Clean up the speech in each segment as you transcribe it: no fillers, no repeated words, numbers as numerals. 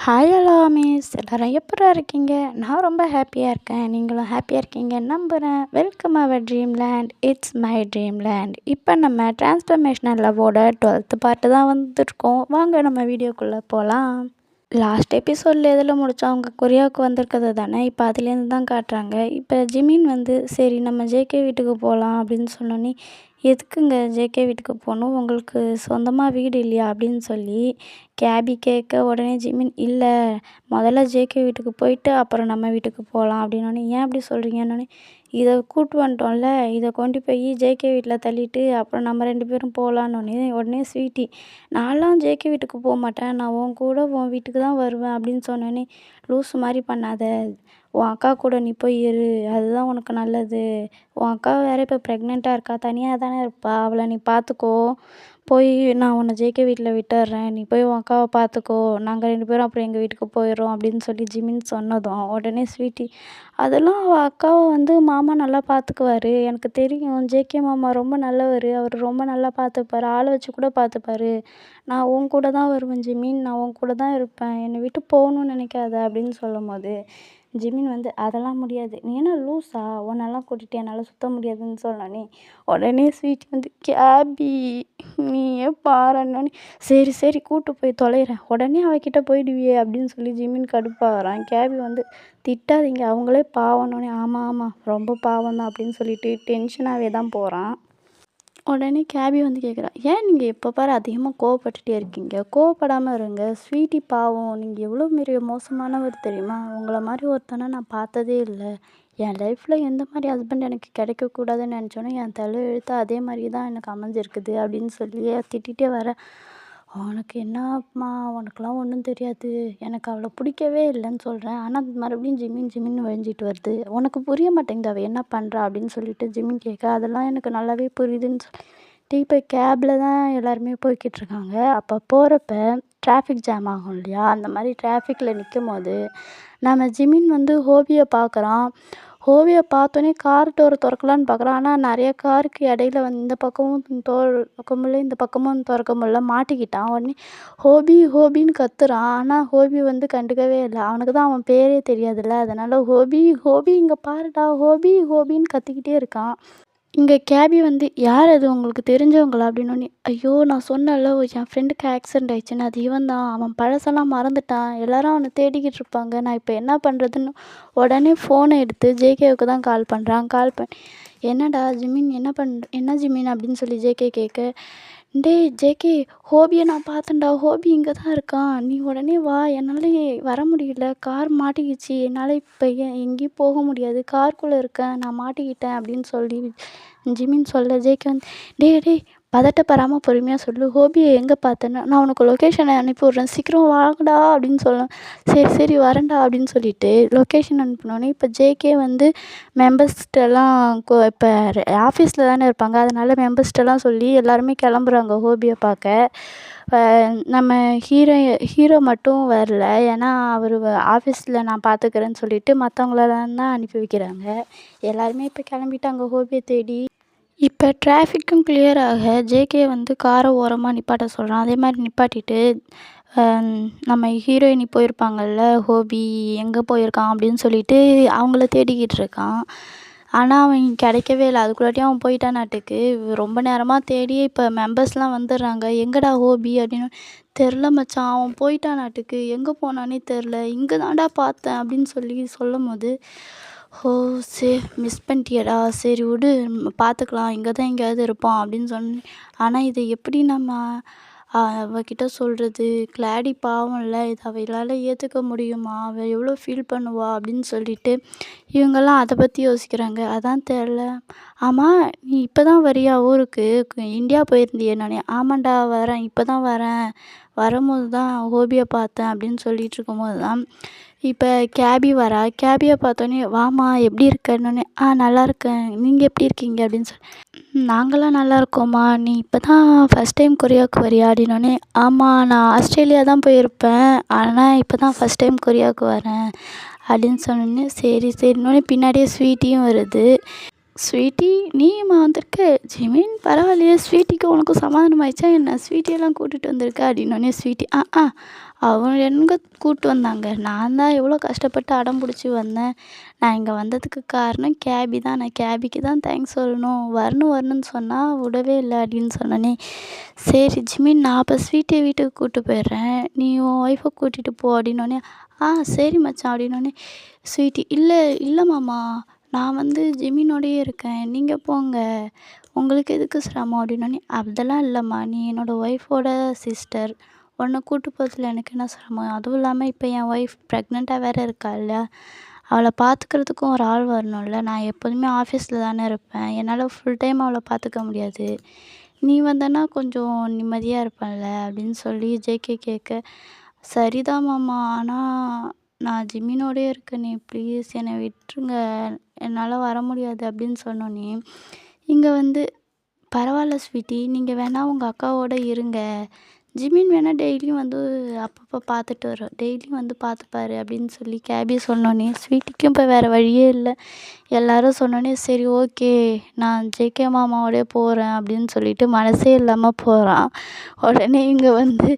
Hi hello miss எல்லாரும் எப்படிடா இருக்கீங்க? நான் ரொம்ப ஹாப்பியாக இருக்கேன். நீங்களும் ஹாப்பியாக இருக்கீங்கன்னு நம்புகிறேன். Welcome our dream land. It's my dream land. இப்போ நம்ம டிரான்ஸ்ஃபர்மேஷனல் லவ்வோட 12th பார்ட்டு தான் வந்துருக்கோம். வாங்க நம்ம வீடியோக்குள்ளே போகலாம். லாஸ்ட் எபிசோடில் எதில் முடித்தோம்? அவங்க கொரியாவுக்கு வந்திருக்கிறது தானே. இப்போ அதுலேருந்து தான் காட்டுறாங்க. இப்போ ஜிமின் சரி நம்ம ஜேகே வீட்டுக்கு போகலாம் அப்படின்னு சொன்னோன்னே, எதுக்குங்க ஜேகே வீட்டுக்கு போகணும், உங்களுக்கு சொந்தமாக வீடு இல்லையா அப்படின்னு சொல்லி கேபி கேட்க, உடனே ஜிமின் இல்லை, முதல்ல ஜேகே வீட்டுக்கு போயிட்டு அப்புறம் நம்ம வீட்டுக்கு போகலாம் அப்படின்னோடனே, ஏன் அப்படி சொல்கிறீங்கன்னொடனே, இதை கூட்டு வந்துட்டோம்ல, இதை கொண்டு போய் ஜேகே வீட்டில் தள்ளிட்டு அப்புறம் நம்ம 2 பேரும் போகலான்னொடனே, உடனே ஸ்வீட்டி, நான்லாம் ஜேகே வீட்டுக்கு போக மாட்டேன், நான் உன் கூட உன் வீட்டுக்கு தான் வருவேன் அப்படின்னு சொன்னோன்னே, லூஸு மாதிரி பண்ணாத, உன் அக்கா கூட நீ போய் இரு, அதுதான் உனக்கு நல்லது. உன் அக்கா வேறு இப்போ ப்ரெக்னெண்ட்டாக இருக்கா, தனியாக தானே இருப்பா, அவளை நீ பார்த்துக்கோ. போய் நான் உன்னை ஜேகே வீட்டில் விட்டுடுறேன், நீ போய் உன் அக்காவை பார்த்துக்கோ, நாங்கள் 2 பேரும் அப்புறம் எங்கள் வீட்டுக்கு போயிடுறோம் அப்படின்னு சொல்லி ஜிமின் சொன்னதும் உடனே ஸ்வீட்டி, அதெல்லாம் அவள் அக்காவை மாமா நல்லா பார்த்துக்குவாரு, எனக்கு தெரியும், ஜேகே மாமா ரொம்ப நல்லவர், அவர் ரொம்ப நல்லா பார்த்துப்பாரு, ஆளை வச்சு கூட பார்த்துப்பாரு, நான் உன் கூட தான் வருவேன் ஜிமின், நான் உன் கூட தான் இருப்பேன், என்னை விட்டு போகணும்னு நினைக்காத அப்படின்னு சொல்லும் போது ஜிமின் அதெல்லாம் முடியாது, நீ என்ன லூஸா, உன்னெல்லாம் கூட்டிகிட்டு என்னால் சுற்ற முடியாதுன்னு சொன்னோன்னே, உடனே ஸ்வீட் கேபி நீயே பாருன்னொன்னே, சரி சரி கூட்டு போய் தொலைகிறேன், உடனே அவகிட்ட போயிடுவியே அப்படின்னு சொல்லி ஜிமின் கடுப்பாகிறான். கேபி திட்டாதீங்க, அவங்களே பாவம்னோடனே, ஆமாம் ஆமாம் ரொம்ப பாவம் தான் அப்படின்னு சொல்லிட்டு டென்ஷனாகவே தான் போகிறான். உடனே கேபி கேட்குறா, ஏன் நீங்கள் எப்போ பாரு அதிகமாக கோவப்பட்டுட்டே இருக்கீங்க, கோவப்படாமல் இருங்க, ஸ்வீட்டி பாவம், நீங்கள் எவ்வளோ பெரிய மோசமானவர் தெரியுமா, உங்களை மாதிரி ஒருத்தனை நான் பார்த்ததே இல்லை, என் லைஃப்பில் எந்த மாதிரி ஹஸ்பண்ட் எனக்கு கிடைக்கக்கூடாதுன்னு நினச்சோன்னே என் தலை எழுத்து அதே மாதிரி தான் எனக்கு அமைஞ்சிருக்குது அப்படின்னு சொல்லி திட்டிகிட்டே வர, உனக்கு என்னம்மா, உனக்கெல்லாம் ஒன்றும் தெரியாது, எனக்கு அவளை பிடிக்கவே இல்லைன்னு சொல்கிறேன், ஆனால் மறுபடியும் ஜிமின் வழிஞ்சிட்டு வருது, உனக்கு புரிய மாட்டேங்குது அவள் என்ன பண்ணுறா அப்படின்னு சொல்லிட்டு ஜிமின் கேட்க, அதெல்லாம் எனக்கு நல்லாவே புரியுதுன்னு சொல்லிட்டு இப்போ கேபில் தான் எல்லாருமே போய்கிட்டு இருக்காங்க. அப்போ போகிறப்ப டிராஃபிக் ஜாம் ஆகும் இல்லையா, அந்த மாதிரி டிராஃபிக்கில் நிற்கும் போது நம்ம ஜிமின் ஹோபியை பார்க்குறான். ஹோபியை பார்த்தோன்னே கார் டோரை திறக்கலான்னு பார்க்குறான், ஆனால் நிறைய காருக்கு இடையில இந்த பக்கமும் திறக்க முடியல, இந்த பக்கமும் திறக்க முடியல, மாட்டிக்கிட்டான். உடனே ஹோபி ஹோபின்னு கத்துறான், ஆனால் ஹோபி கண்டுக்கவே இல்லை, அவனுக்கு தான் அவன் பேரே தெரியாதுல்ல, அதனால் ஹோபி ஹோபி இங்கே பாருடா, ஹோபி ஹோபின்னு கத்திக்கிட்டே இருக்கான். இங்கே கேபி யார் அது, உங்களுக்கு தெரிஞ்சவங்களா அப்படின்னோடனே, ஐயோ நான் சொன்னேன்ல என் ஃப்ரெண்டுக்கு ஆக்சிடெண்ட் ஆயிடுச்சுன்னு, அது இவன் தான், அவன் பழசெல்லாம் மறந்துட்டான், எல்லாரும் அவனை தேடிக்கிட்டு இருப்பாங்க, நான் இப்போ என்ன பண்ணுறதுன்னு உடனே ஃபோனை எடுத்து ஜேகேவுக்கு தான் கால் பண்ணுறான். கால் பண்ணி, என்னடா ஜிமின் என்ன ஜிமின் அப்படின்னு சொல்லி ஜேகே கேட்க, டேய் ஜேகே, ஹோபியை நான் பார்த்தேன்டா, ஹோபி இங்கே தான் இருக்கான், நீ உடனே வா, என்னால் வர முடியல, கார் மாட்டிக்கிச்சு, என்னால் இப்போ எங்கேயும் போக முடியாது, காருக்குள்ளே இருக்கேன், நான் மாட்டிக்கிட்டேன் அப்படின்னு சொல்லி ஜிமின் சொல்ல, ஜேகே டேய் டேய் பதட்டப்படாமல் பொறுமையாக சொல்லு, ஹோபியை எங்கே பார்த்தேன்னு நான் உனக்கு லொக்கேஷனை அனுப்பி விட்றேன், சீக்கிரம் வாங்கடா அப்படின்னு சொல்லலாம். சரி சரி வரேன்டா அப்படின்னு சொல்லிட்டு லொக்கேஷன் அனுப்பினோடனே இப்போ ஜேகே மெம்பர்ஸ்கிட்டலாம் இப்போ ஆஃபீஸில் தானே இருப்பாங்க, அதனால் மெம்பர்ஸ்கிட்டலாம் சொல்லி எல்லாருமே கிளம்புறாங்க ஹோபியை பார்க்க. நம்ம ஹீரோ மட்டும் வரல, ஏன்னா அவர் ஆஃபீஸில் நான் பார்த்துக்கிறேன்னு சொல்லிட்டு மற்றவங்களெல்லாம் தான் அனுப்பி வைக்கிறாங்க. எல்லாருமே இப்போ கிளம்பிட்டாங்க ஹோபியை தேடி. இப்போ டிராஃபிக்கும் கிளியர் ஆக ஜேகே காரை ஓரமாக நிப்பாட்ட சொல்கிறான். அதே மாதிரி நிப்பாட்டிட்டு நம்ம ஹீரோயினி போயிருப்பாங்கள்ல, ஹோபி எங்கே போயிருக்கான் அப்படின்னு சொல்லிட்டு அவங்கள தேடிக்கிட்டு இருக்கான். ஆனால் அவன் கிடைக்கவே இல்லை, அதுக்குள்ளாட்டியும் அவன் போயிட்டானாட்டுக்கு. ரொம்ப நேரமாக தேடி இப்போ மெம்பர்ஸ்லாம் வந்துடுறாங்க, எங்கடா ஹோபி அப்படின்னு, தெரில மச்சான், அவன் போயிட்டானாட்டுக்கு, எங்கே போனானே தெரில, இங்கே தான்டா பார்த்தேன் அப்படின்னு சொல்லி சொல்லும் போது, ஓ சரி மிஸ் பண்ணிட்டியடா, சரி விடு பார்த்துக்கலாம், இங்கே தான் எங்கேயாவது இருப்பான் அப்படின்னு சொன்னேன். ஆனால் இதை எப்படி நம்ம அவகிட்ட சொல்கிறது, கிளாடி பாவம்ல, இது அவளால் ஏற்றுக்க முடியுமா, அவள் எவ்வளோ ஃபீல் பண்ணுவா அப்படின்னு சொல்லிட்டு இவங்கெல்லாம் அதை பற்றி யோசிக்கிறாங்க. அதான் தெரில. ஆமாம் நீ இப்போ தான் வரியா ஊருக்கு, இந்தியா போயிருந்தியே நானே, ஆமாண்டா வரேன், இப்போ தான் வரேன், வரும்போது தான் ஹோபியை பார்த்தேன் அப்படின்னு சொல்லிட்டு இருக்கும்போது தான் இப்போ கேபி வரா. கேபியை பார்த்தோன்னே, வாம்மா எப்படி இருக்கன்னொன்னே, நல்லா இருக்கேன், நீங்கள் எப்படி இருக்கீங்க அப்படின்னு சொல்லி, நாங்களாம் நல்லா இருக்கோம்மா, நீ இப்போ தான் ஃபஸ்ட் டைம் கொரியாவுக்கு வரியா அப்படின்னோடனே, ஆமாம் நான் ஆஸ்திரேலியா தான் போயிருப்பேன், ஆனால் இப்போ தான் ஃபஸ்ட் டைம் கொரியாவுக்கு வரேன் அப்படின்னு சொன்னோன்னே, சரி சரின்னொடனே பின்னாடியே ஸ்வீட்டியும் வருது. ஸ்வீட்டி நீயுமா வந்திருக்க? ஜிமின் பரவாயில்லையே, ஸ்வீட்டிக்கு உனக்கும் சமாதானம் ஆயிடுச்சா என்ன? ஸ்வீட்டியெல்லாம் கூட்டிகிட்டு வந்திருக்க அப்படின்னோடனே ஸ்வீட்டி அவன் எங்கே கூப்பிட்டு வந்தாங்க, நான் தான் எவ்வளோ கஷ்டப்பட்டு அடம் பிடிச்சி வந்தேன். நான் இங்கே வந்ததுக்கு காரணம் கேபி தான், நான் கேபிக்கு தான் தேங்க்ஸ் சொல்லணும். வரணும்னு சொன்னால் விடவே இல்லை அப்படின்னு சொன்னோன்னே, சரி ஜிமின் நான் அப்போ ஸ்வீட்டியை வீட்டுக்கு கூப்பிட்டு போயிடுறேன், நீ உன் ஒய்ஃபை கூட்டிகிட்டு போ அப்படின்னோடனே, சரி மச்சான் அப்படின்னோடனே ஸ்வீட்டி, இல்லை மாமா, நான் வந்து ஜிமினோடையே இருக்கேன், நீங்கள் போங்க, உங்களுக்கு எதுக்கு சிரமம் அப்படின்னோடனே, அதெல்லாம் இல்லைம்மா, நீ என்னோடய ஒய்ஃபோட சிஸ்டர், உன்னை கூட்டு போகிறதுல எனக்கு என்ன சிரமம்? அதுவும் இல்லாமல் இப்போ என் ஒய்ஃப் ப்ரெக்னெண்ட்டாக வேறு இருக்காள்ல, அவளை பார்த்துக்கிறதுக்கும் ஒரு ஆள் வரணும்ல. நான் எப்போதுமே ஆஃபீஸில் தானே இருப்பேன், என்னால் ஃபுல் டைம் அவளை பார்த்துக்க முடியாது. நீ வந்தன்னா கொஞ்சம் நிம்மதியாக இருப்பேன்ல அப்படின்னு சொல்லி ஜேகே கேட்க, சரிதான் மாமா, ஆனால் நான் ஜிமினோடயே இருக்கேனே, ப்ளீஸ் என்னை விட்டுருங்க, என்னால் வர முடியாது அப்படின்னு சொன்னோன்னே, இங்கே வந்து பரவாயில்ல ஸ்வீட்டி, நீங்கள் வேணால் உங்கள் அக்காவோட இருங்க, ஜிமின் வேணால் டெய்லியும் வந்து அப்பப்போ பார்த்துட்டு வரும், டெய்லியும் வந்து பார்த்துப்பாரு அப்படின்னு சொல்லி கேபி சொன்னோன்னே, ஸ்வீட்டிக்கும் இப்போ வேறு வழியே இல்லை. எல்லோரும் சொன்னோன்னே, சரி ஓகே நான் ஜேகே மாமாவோடய போகிறேன் அப்படின்னு சொல்லிட்டு மனசே இல்லாமல் போகிறான். உடனே இங்கே வந்து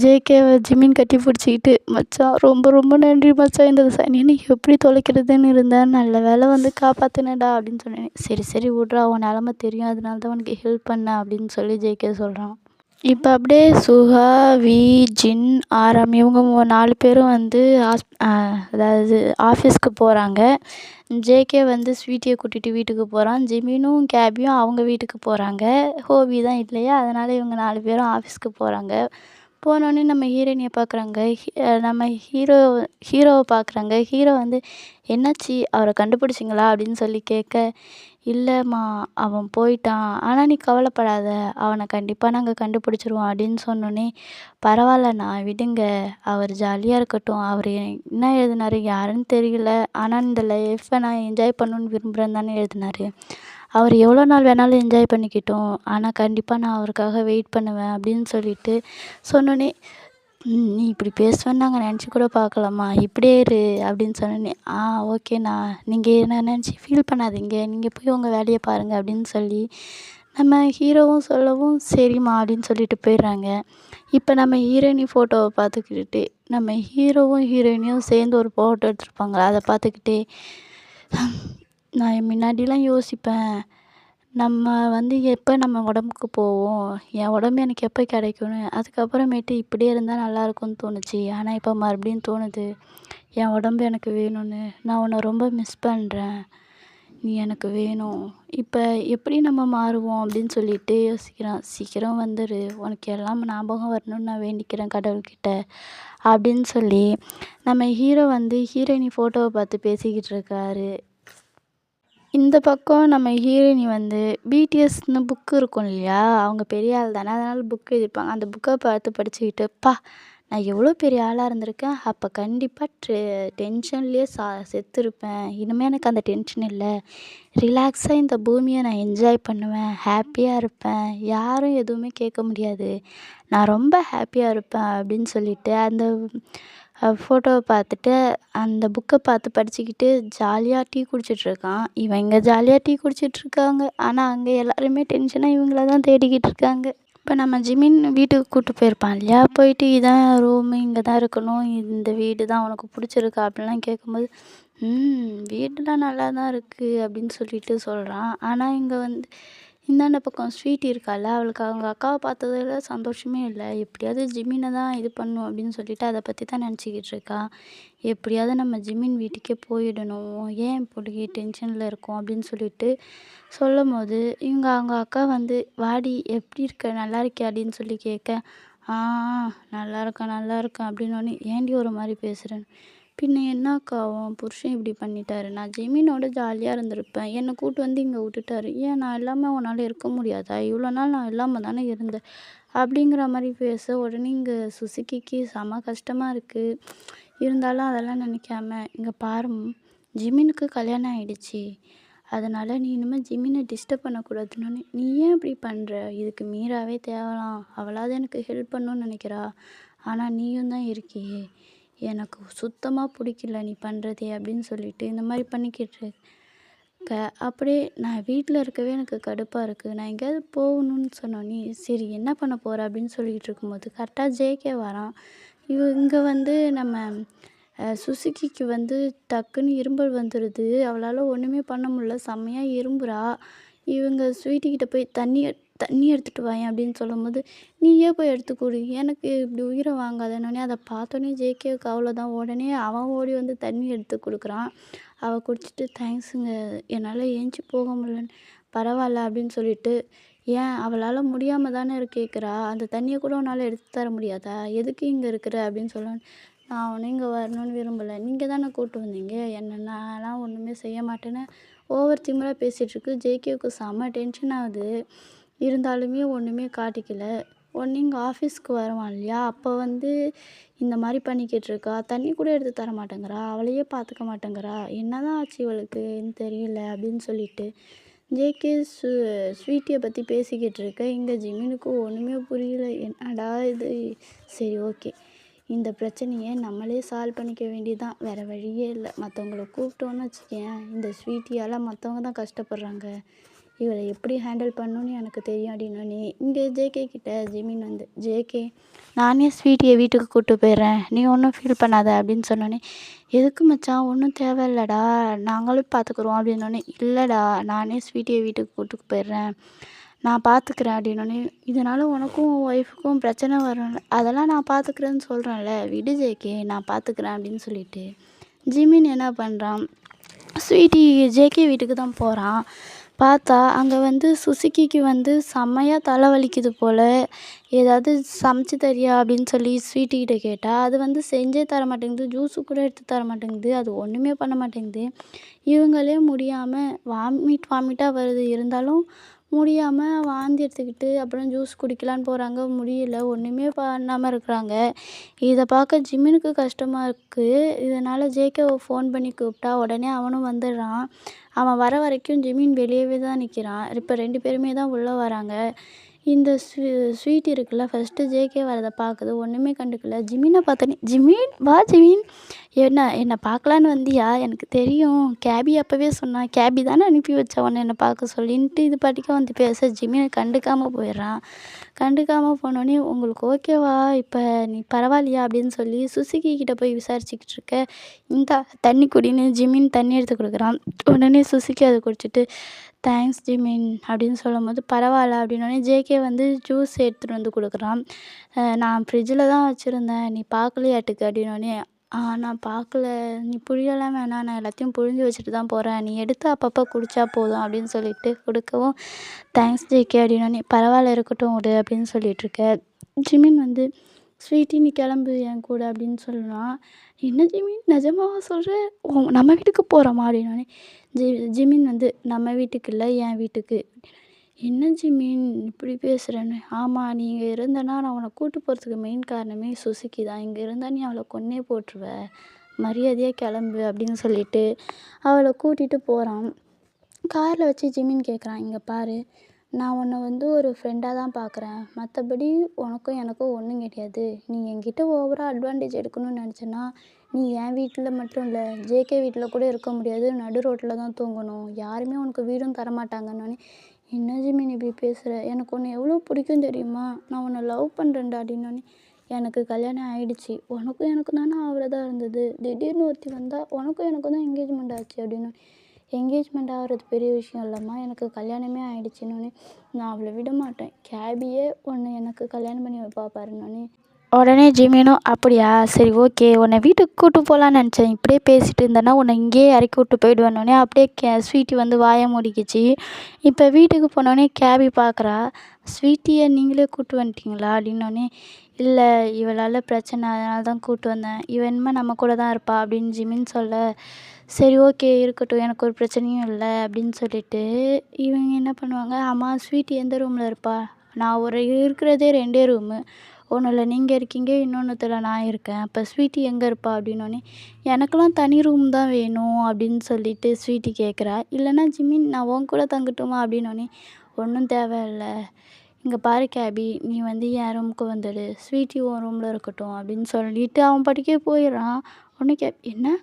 ஜேகேவை ஜிமின் கட்டி பிடிச்சிக்கிட்டு, மச்சான் ரொம்ப ரொம்ப நன்றி மச்சான், இந்த சனியனை எப்படி தொலைக்கிறதுன்னு இருந்தேன், நல்ல வேலை வந்து காப்பாற்றினடா அப்படின்னு சொன்னேன். சரி விட்றா, உன் நிலமை தெரியும், அதனால தான் உனக்கு ஹெல்ப் பண்ணேன் அப்படின்னு சொல்லி ஜேகே சொல்கிறான். இப்போ அப்படியே சுஹா, வி, ஜின், ஆரம் இவங்க 4 பேரும் வந்து அதாவது ஆஃபீஸ்க்கு போகிறாங்க. ஜேகே வந்து ஸ்வீட்டியை கூட்டிகிட்டு வீட்டுக்கு போகிறான். ஜிமினும் கேபியும் அவங்க வீட்டுக்கு போகிறாங்க. ஹோபி தான் இல்லையா, அதனால் இவங்க 4 பேரும் ஆஃபீஸ்க்கு போகிறாங்க. போனோடனே நம்ம ஹீரோயினியை பார்க்குறாங்க, நம்ம ஹீரோவை பார்க்குறாங்க. ஹீரோ வந்து என்னாச்சு, அவரை கண்டுபிடிச்சிங்களா அப்படின்னு சொல்லி கேட்க, இல்லைம்மா அவன் போயிட்டான், ஆனால் நீ கவலைப்படாத, அவனை கண்டிப்பாக நாங்கள் கண்டுபிடிச்சிருவோம் அப்படின்னு சொன்னோன்னே, பரவாயில்லண்ணா விடுங்க, அவர் ஜாலியாக இருக்கட்டும், அவர் என்ன எழுதினார் யாருன்னு தெரியல, ஆனால் இந்த லைஃப்பை நான் என்ஜாய் பண்ணணுன்னு விரும்புகிறேன்னு தானே எழுதினார், அவர் எவ்வளோ நாள் வேணாலும் என்ஜாய் பண்ணிக்கிட்டோம், ஆனால் கண்டிப்பாக நான் அவருக்காக வெயிட் பண்ணுவேன் அப்படின்னு சொல்லிட்டு சொன்னோன்னே, நீ இப்படி பேசுவேன்னு நாங்கள் நினச்சி கூட பார்க்கலம்மா, இப்படியே இரு அப்படின்னு சொன்னோன்னே, ஓகேண்ணா, நீங்கள் என்ன நினச்சி ஃபீல் பண்ணாதீங்க, நீங்கள் போய் உங்கள் வேலையை பாருங்கள் அப்படின்னு சொல்லி நம்ம ஹீரோவும் சொல்லவும், சரிம்மா அப்படின்னு சொல்லிட்டு போயிடுறாங்க. இப்போ நம்ம ஹீரோயினி ஃபோட்டோவை பார்த்துக்கிட்டு, நம்ம ஹீரோவும் ஹீரோயினியும் சேர்ந்து ஒரு ஃபோட்டோ எடுத்துருப்பாங்களா, அதை பார்த்துக்கிட்டே நான் முன்னாடிலாம் யோசிப்பேன், நம்ம வந்து எப்போ நம்ம உடம்புக்கு போவோம், என் உடம்பு எனக்கு எப்போ கிடைக்கும்னு. அதுக்கப்புறமேட்டு இப்படியே இருந்தால் நல்லாயிருக்கும்னு தோணுச்சு. ஆனால் இப்போ மறுபடியும் தோணுது, என் உடம்பு எனக்கு வேணும்னு. நான் உன்னை ரொம்ப மிஸ் பண்ணுறேன், நீ எனக்கு வேணும். இப்போ எப்படி நம்ம மாறுவோம் அப்படின்னு சொல்லிட்டு யோசிக்கிறேன். சீக்கிரம் வந்துரு, உனக்கு எல்லாம் ஞாபகம் வரணும்னு நான் வேண்டிக்கிறேன் கடவுள்கிட்ட அப்படின்னு சொல்லி நம்ம ஹீரோ வந்து ஹீரோயினி ஃபோட்டோவை பார்த்து பேசிக்கிட்டு இருக்காரு. இந்த பக்கம் நம்ம ஹீரோயினி வந்து பிடிஎஸ்னு புக்கு இருக்கும் இல்லையா, அவங்க பெரிய ஆள் தானே, அதனால் புக்கு எழுதியிருப்பாங்க. அந்த புக்கை பார்த்து படிச்சுக்கிட்டு, நான் எவ்வளோ பெரிய ஆளாக இருந்திருக்கேன், அப்போ கண்டிப்பாக டென்ஷன்லேயே செத்துருப்பேன், இனிமேல் எனக்கு அந்த டென்ஷன் இல்லை, ரிலாக்ஸாக இந்த பூமியை நான் என்ஜாய் பண்ணுவேன், ஹாப்பியாக இருப்பேன், யாரும் எதுவுமே கேட்க முடியாது, நான் ரொம்ப ஹாப்பியாக இருப்பேன் அப்படின்னு சொல்லிட்டு அந்த ஃபோட்டோவை பார்த்துட்டு அந்த புக்கை பார்த்து படிச்சுக்கிட்டு ஜாலியாக டீ குடிச்சிட்ருக்கான். இவன் இங்கே ஜாலியாக டீ குடிச்சிட்ருக்காங்க, ஆனால் அங்கே எல்லாருமே டென்ஷனாக இவங்கள தான் தேடிக்கிட்டு இருக்காங்க. இப்போ நம்ம ஜிமின் வீட்டுக்கு கூப்பிட்டு போயிருப்பான் இல்லையா, போயிட்டு இதான் ரூமு, இங்கே தான் இருக்கணும், இந்த வீடு தான் உனக்கு பிடிச்சிருக்கா அப்படின்லாம் கேட்கும்போது, வீடெலாம் நல்லா தான் இருக்குது அப்படின்னு சொல்லிட்டு சொல்கிறான். ஆனால் இங்கே வந்து இந்தாண்ட பக்கம் ஸ்வீட்டி இருக்காள், அவளுக்கு அவங்க அக்காவை பார்த்ததுல சந்தோஷமே இல்லை, எப்படியாவது ஜிமினை தான் இது பண்ணும் அப்படின்னு சொல்லிட்டு அதை பற்றி தான் நினச்சிக்கிட்டு இருக்கா. எப்படியாவது நம்ம ஜிமின் வீட்டுக்கே போயிடணும், ஏன் இப்படி டென்ஷனில் இருக்கோம் அப்படின்னு சொல்லிட்டு சொல்லும் போது, அவங்க அக்கா வந்து வாடி எப்படி இருக்க, நல்லா இருக்கே அப்படின்னு சொல்லி கேட்க, நல்லா இருக்கேன் அப்படின்னோடனே, ஏன்டி ஒரு மாதிரி பேசுகிறேன்னு, பின்ன என்னக்கா உன் புருஷன் இப்படி பண்ணிட்டாரு, நான் ஜெமீனோட ஜாலியாக இருந்திருப்பேன், என்னை கூட்டு வந்து இங்கே விட்டுட்டாரு, ஏன் நான் இல்லாமல் உன்னால் இருக்க முடியாதா, இவ்வளோ நாள் நான் இல்லாமல் தானே இருந்தேன் அப்படிங்கிற மாதிரி பேச, உடனே இங்கே சுசுக்கிக்கு செம கஷ்டமாக இருக்குது. இருந்தாலும் அதெல்லாம் நினைக்காம, இங்கே பாரு ஜிமினுக்கு கல்யாணம் ஆகிடுச்சி, அதனால் நீ இனிமேல் ஜிமினை டிஸ்டர்ப் பண்ணக்கூடாதுன்னு, நீ ஏன் இப்படி பண்ணுற, இதுக்கு மீறாவே தேவலாம், அவளாவது எனக்கு ஹெல்ப் பண்ணணும்னு நினைக்கிறா, ஆனால் நீயும் தான் இருக்கியே, எனக்கு சுத்தமாக பிடிக்கல நீ பண்ணுறதே அப்படின்னு சொல்லிட்டு இந்த மாதிரி பண்ணிக்கிட்டு அப்படியே நான் வீட்ல இருக்கவே எனக்கு கடுப்பா இருக்கு. நான் எங்கேயாவது போகணும்னு சொன்னோனே, சரி என்ன பண்ண போற? அப்படின்னு சொல்லிட்டு இருக்கும்போது, கரெக்ட்டா ஜேகே வரான். இங்க வந்து நம்ம சுசுகிக்கு வந்து டக்குன்னு இருமல் வந்துருது. அவளால ஒண்ணுமே பண்ண முடியல. செம்மையா இரும்புறா. இவங்க ஸ்வீட்டி கிட்ட போய் தண்ணி எடுத்துட்டு வாயேன் அப்படின்னு சொல்லும்போது, நீயே போய் எடுத்து குடு. எனக்கு இப்படி உயிர வாங்காதன்னோனே, அத பார்த்தோனே ஜேகேவுக்கு அவ்வளோதான். உடனே அவன் ஓடி வந்து தண்ணி எடுத்து குடுக்குறான். அவ குடிச்சிட்டு தேங்க்ஸுங்க. என்னால ஏந்திச்சு போக முடியலன்னு. பரவால்ல அப்படின்னு சொல்லிட்டு, ஏன் அவளால முடியாம தானே கேட்குறா. அந்த தண்ணிய கூட உன்னால எடுத்து தர முடியாதா? எதுக்கு இங்க இருக்கிற? அப்படின்னு சொல்லவும், நான் ஒன்னும் இங்க வரணும்னு விரும்பல. நீங்க தானே கூட்டு வந்தீங்க. நான்லாம் ஒண்ணுமே செய்ய மாட்டேன்னு ஓவர் திமிரா பேசிட்டுருக்கு. ஜேகேவுக்கு செம்ம டென்ஷன் ஆகுது. இருந்தாலுமே ஒண்ணுமே காட்டிக்கல. உடனே இங்க ஆஃபீஸ்க்கு வருவான் இல்லையா? அப்போ வந்து இந்த மாரி பண்ணிக்கிட்டு இருக்கா. தண்ணி கூட எடுத்து தர மாட்டேங்கிறா. அவளையே பார்த்துக்க மாட்டேங்கிறா. என்னதான் ஆச்சு இவளுக்குன்னு தெரியல அப்படின்னு சொல்லிட்டு, ஜேகே ஸ்வீட்டிய பத்தி பேசிக்கிட்டு இருக்க. இங்க ஜிமினுக்கு ஒண்ணுமே புரியல. என்னடா இது? சரி ஓகே. இந்த பிரச்சனைய நம்மளே சால்வ் பண்ணிக்க வேண்டியதுதான். வேற வழியே இல்ல. மத்தவங்கள கூப்பிட்டோம்னு வச்சுக்கயேன், இந்த ஸ்வீட்டியால மத்தவங்க தான் கஷ்டப்படுறாங்க. இவள எப்படி ஹேண்டில் பண்ணணும்னு எனக்கு தெரியும் அப்படின்னோனே, இங்க ஜேகே கிட்ட ஜிமின் வந்து, ஜேகே நானே ஸ்வீட்டிய வீட்டுக்கு கூட்டு போயிடுறேன். நீ ஒன்றும் ஃபீல் பண்ணாத அப்படின்னு சொன்னோனே, எதுக்கு மச்சான்? ஒன்றும் தேவையில்லடா. நாங்களும் பார்த்துக்குறோம் அப்படின்னோனே, இல்லடா நானே ஸ்வீட்டிய வீட்டுக்கு கூட்டு போயிடுறேன். நான் பார்த்துக்கிறேன் அப்படின்னோனே, இதனால உனக்கும் உன் ஒய்ஃபுக்கும் பிரச்சனை வரும்ல. அதெல்லாம் நான் பார்த்துக்கிறேன்னு சொல்கிறேன்ல. விடு ஜேகே நான் பார்த்துக்கிறேன் அப்படின்னு சொல்லிட்டு, ஜிமின் என்ன பண்ணுறான், ஸ்வீட்டி ஜேகே வீட்டுக்கு தான் போகிறான். பார்த்தா அங்கே வந்து சுசுகிக்கு வந்து செம்மையா தலை வலிக்குது போல். ஏதாவது சமைச்சு தரியா அப்படின்னு சொல்லி ஸ்வீட்டிக்கிட்ட கேட்டால், அது வந்து செஞ்சே தர மாட்டேங்குது. ஜூஸு கூட எடுத்து தர மாட்டேங்குது. அது ஒன்றுமே பண்ண மாட்டேங்குது. இவங்களே முடியாமல் வாமிட்டாக வருது. இருந்தாலும் முடியாமல் வாந்தி எடுத்துக்கிட்டு அப்புறம் ஜூஸ் குடிக்கலான்னு போகிறாங்க. முடியல. ஒன்றுமே பண்ணாமல் இருக்கிறாங்க. இதை பார்க்க ஜிமினுக்கு கஷ்டமாக இருக்குது. இதனால் ஜேகேவை ஃபோன் பண்ணி கூப்பிட்டா உடனே அவனும் வந்துடுறான். அவன் வர வரைக்கும் ஜிமின் வெளியவே தான் நிற்கிறான். இப்போ 2 பேருமே தான் உள்ளே வராங்க. இந்த ஸ்வீட் இருக்குல்ல, ஃபஸ்ட்டு ஜேகே வரதை பார்க்குது. ஒன்றுமே கண்டுக்கல. ஜிமினை பார்த்தோன்னே, ஜிமின் வா ஜிமின், என்னை பார்க்கலான்னு வந்தியா? எனக்கு தெரியும். கேபி அப்போவே சொன்னான். கேபி தானே அனுப்பி வச்சா உன்னை என்னை பார்க்க சொல்லின்ட்டு இது பாட்டுக்கு வந்து பேச ஜிமினை கண்டுக்காமல் போயிடுறான். கண்டுக்காமல் போனோடனே, உங்களுக்கு ஓகேவா? இப்போ நீ பரவாயில்லையா அப்படின்னு சொல்லி சுசுகி கிட்ட போய் விசாரிச்சுக்கிட்டு இருக்க. இந்தா தண்ணி குடின்னு ஜிமின் தண்ணி எடுத்து கொடுக்குறான். உடனே சுசுகி அதை குடிச்சிட்டு, தேங்க்ஸ் ஜிமின் அப்படின்னு சொல்லும்போது, பரவாயில்ல அப்படின்னோடனே ஜேகே வந்து ஜூஸ் எடுத்துகிட்டு வந்து கொடுக்குறான். நான் ஃப்ரிட்ஜில் தான் வச்சுருந்தேன். நீ பார்க்கலையாட்டுக்கு அப்படின்னோடனே, நான் பார்க்கல. நீ புழியலாம் வேணாம். நான் எல்லாத்தையும் புழிஞ்சு வச்சுட்டு தான் போகிறேன். நீ எடுத்து அப்பப்போ குடித்தா போதும் அப்படின்னு சொல்லிட்டு கொடுக்கவும், தேங்க்ஸ் ஜேகே அப்படின்னோடனே, பரவாயில்ல இருக்கட்டும் விடு அப்படின்னு சொல்லிகிட்ருக்க. ஜிமின் வந்து, ஸ்வீட்டி நீ கிளம்பு என் கூட அப்படின்னு சொல்லலாம். என்ன ஜிமின் நிஜமாவா சொல்கிற? நம்ம வீட்டுக்கு போகிறோமா அப்படின்னோடனே, ஜிமின் வந்து, நம்ம வீட்டுக்கு இல்லை என் வீட்டுக்கு. என்ன ஜிமின் இப்படி பேசுகிறேன்னு? ஆமாம், நீ இங்கே இருந்தனா நான் உன்னை கூட்டு போகிறதுக்கு மெயின் காரணமே சுசுகி தான். இங்கே இருந்தால் நீ அவளை கொன்னே போட்டுருவ. மரியாதையாக கிளம்பு அப்படின்னு சொல்லிட்டு அவளை கூட்டிகிட்டு போகிறான். காரில் வச்சு ஜிமின் கேட்குறான், இங்கே பாரு, நான் உன்னை வந்து ஒரு ஃப்ரெண்டாக தான் பார்க்குறேன். மற்றபடி உனக்கும் எனக்கும் ஒன்றும் கிடையாது. நீ என்கிட்ட ஓவராக அட்வான்டேஜ் எடுக்கணும்னு நினச்சேன்னா, நீ என் வீட்டில் மட்டும் இல்லை, ஜேகே வீட்டில் கூட இருக்க முடியாது. நடு ரோட்டில் தான் தூங்கணும். யாருமே உனக்கு வீடும் தரமாட்டாங்கன்னொன்னே, என்ன ஜிமின் இப்படி பேசுகிற? எனக்கு உன்னை எவ்வளோ பிடிக்கும் தெரியுமா? நான் உன்னை லவ் பண்ணுறேன்டா அப்படின்னோடனே, எனக்கு கல்யாணம் ஆகிடுச்சி. உனக்கும் எனக்கும் தானே ஆகிறதா இருந்தது. திடீர்னு ஒருத்தி வந்தால் உனக்கும் எனக்கும் தான் என்கேஜ்மெண்ட் ஆச்சு அப்படின்னு. என்கேஜ்மெண்ட் ஆகிறது பெரிய விஷயம் இல்லைம்மா, எனக்கு கல்யாணமே ஆகிடுச்சின்னொன்னே, நான் அவளை விட மாட்டேன். கேபியே உன்னை எனக்கு கல்யாணம் பண்ணி வைப்பா பாருன்னொன்னே, உடனே ஜிமினும், அப்படியா சரி ஓகே, உன்னை வீட்டுக்கு கூட்டு போகலான்னு நினச்சேன். இப்படியே பேசிட்டு இருந்தேன்னா உன்னை இங்கேயே இறக்கி விட்டு போயிடுவேன்னொடனே அப்படியே ஸ்வீட்டி வந்து வாயை மூடிக்கிச்சு. இப்போ வீட்டுக்கு போனோடனே கேபி பார்க்குறா. ஸ்வீட்டியை நீங்களே கூட்டு வந்துட்டீங்களா அப்படின்னோடனே, இல்லை இவளால் பிரச்சனை, அதனால தான் கூட்டு வந்தேன். இவன் இனிமேல் நம்ம கூட தான் இருப்பா அப்படின்னு ஜிமின் சொல்ல, சரி ஓகே இருக்கட்டும், எனக்கு ஒரு பிரச்சனையும் இல்லை அப்படின்னு சொல்லிட்டு இவங்க என்ன பண்ணுவாங்க, ஆமாம் ஸ்வீட்டி எந்த ரூமில் இருப்பா? நான் இருக்கிறதே 2 ரூமு. ஒன்றுல நீங்கள் இருக்கீங்க, இன்னொன்றுத்துல நான் இருக்கேன். அப்போ ஸ்வீட்டி எங்கே இருப்பா அப்படின்னோடனே, எனக்கெல்லாம் தனி ரூம் தான் வேணும் அப்படின்னு சொல்லிட்டு ஸ்வீட்டி கேட்குறா. இல்லைன்னா ஜிமின் நான் உன் கூட தங்கட்டுமா அப்படின்னோடனே, ஒன்றும் தேவையில்ல. இங்கே பாரு கேபி, நீ வந்து என் ரூமுக்கு வந்துடு. ஸ்வீட்டி உன் ரூமில் இருக்கட்டும் அப்படின்னு சொல்லிட்டு அவன் பாட்டுக்கே போயிடுறான். உடனே என்ன?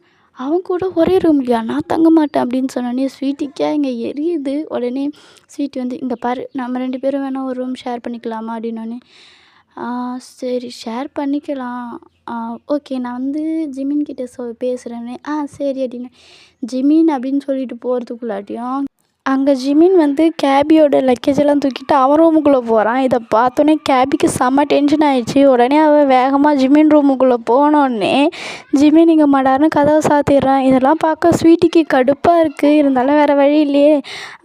அவன் கூட ஒரே ரூம்லையா? நான் தங்க மாட்டேன் அப்படின்னு சொன்னோனே ஸ்வீட்டிக்கா இங்கே எரியுது. உடனே ஸ்வீட்டி வந்து இங்கே பாரு நம்ம 2 பேரும் வேணா ஒரு ரூம் ஷேர் பண்ணிக்கலாமா அப்படின்னோடனே, சரி ஷேர் பண்ணிக்கலாம். ஓகே நான் வந்து ஜிமின் கிட்ட பேசுகிறேன்னே, சரி அப்படின்னு ஜிமின் அப்படின்னு சொல்லிட்டு போகிறதுக்குள்ளாட்டியும் அங்கே ஜிமின் வந்து கேபியோட லக்கேஜெல்லாம் தூக்கிட்டு அவன் ரூமுக்குள்ளே போகிறான். இதை பார்த்தோன்னே கேபிக்கு செம்ம டென்ஷன் ஆயிடுச்சு. உடனே அவள் வேகமாக ஜிமின் ரூமுக்குள்ளே போனோடனே ஜிமின் இங்கே மடார்னு கதவை சாத்திடுறான். இதெல்லாம் பார்க்க ஸ்வீட்டிக்கு கடுப்பாக இருக்குது. இருந்தாலும் வேறு வழி இல்லையே.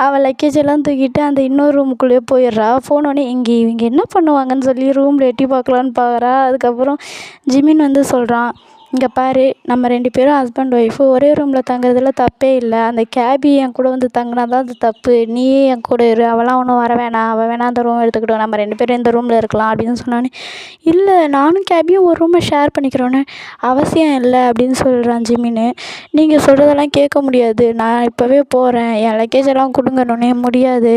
அவள் லக்கேஜெல்லாம் தூக்கிட்டு அந்த இன்னொரு ரூமுக்குள்ளேயே போயிடுறா. போனோடனே இவங்க என்ன பண்ணுவாங்கன்னு சொல்லி ரூமில் எட்டி பார்க்கலான்னு பார்க்குறா. அதுக்கப்புறம் ஜிமின் வந்து சொல்கிறான், இங்கே பாரு நம்ம 2 பேரும் ஹஸ்பண்ட் ஒய்ஃபு ஒரே ரூமில் தங்குறதுல தப்பே இல்லை. அந்த கேபி என் கூட வந்து தங்கினா தான் அது தப்பு. நீயே என் கூட இரு, அவளாம் ஒன்றும் வர வேணாம், அவள் வேணாம் அந்த ரூம் எடுத்துக்கிட்டோம், நம்ம 2 பேரும் இந்த ரூமில் இருக்கலாம் அப்படின்னு சொன்னானே, இல்லை நானும் கேபியும் ஒரு ரூமை ஷேர் பண்ணிக்கிறோன்னு அவசியம் இல்லை அப்படின்னு சொல்கிறான் ஜிமின்னு. நீங்கள் சொல்கிறதெல்லாம் கேட்க முடியாது, நான் இப்போவே போகிறேன், என் லக்கேஜெல்லாம் கொடுங்கன்னொன்னே முடியாது,